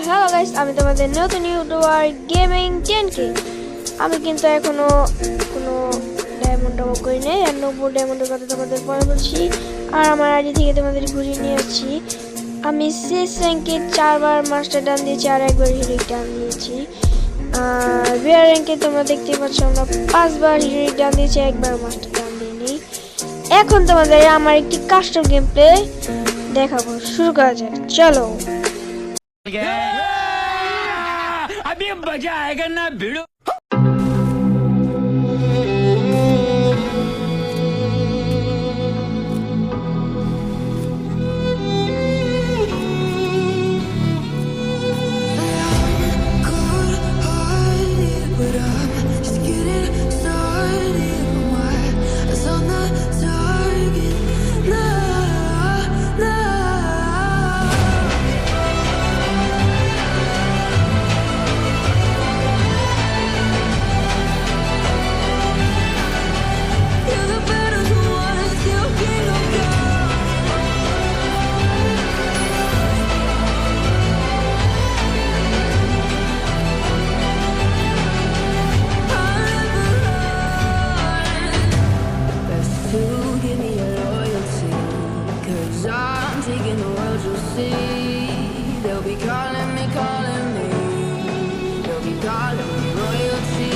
Hello guys, আমি তোমাদের নতুন ইউটিউবার গেমিং 10K। আমি কিন্তু এখনো কোনো ডায়মন্ড ডবল করি নাই, আর 90 ডায়মন্ডের কথা তোমাদের পরে বলছি। আর আমার আইডি থেকে তোমাদের ঘুরিয়ে নিয়ে আসছি। আমি শেষ র্যাঙ্কে 4বার মাস্টার ডান দিয়েছি আর একবার হিরোইক ডান দিয়েছি। আর রেয়ার র্যাঙ্কে তোমরা দেখতে পাচ্ছ আমরা 5বার হিরোইক ডান দিয়েছি, একবার মাস্টার ডান দিইনি। এখন তোমাদের আমার একটি কাস্টম গেম প্লে দেখাবো, শুরু করা যাক, চলো। अभी मजा आएगा ना भिड़ो। Taking the world, you'll see. They'll be calling me, they'll be calling me royalty.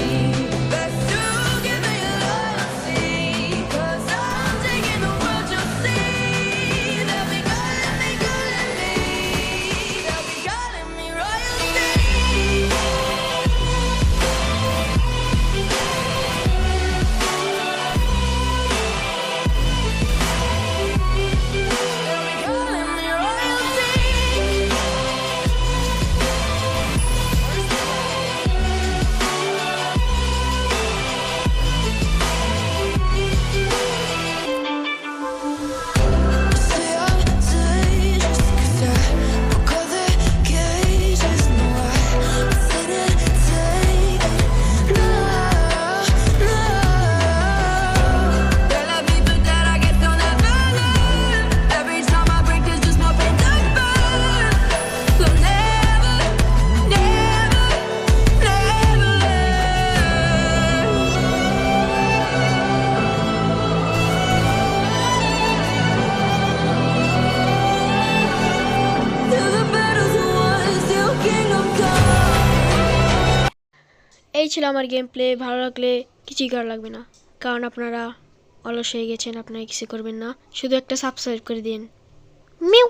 Best to give me your loyalty, 'cause I'm taking the world, you'll see. They'll be calling me, they'll be calling me royalty. এই ছিল আমার game play. ভালো লাগলে কিছুই করা লাগবে না, কারণ আপনারা অলস হয়ে গেছেন, আপনারা কিছু করবেন না, শুধু একটা সাবস্ক্রাইব করে দিন। মিউ।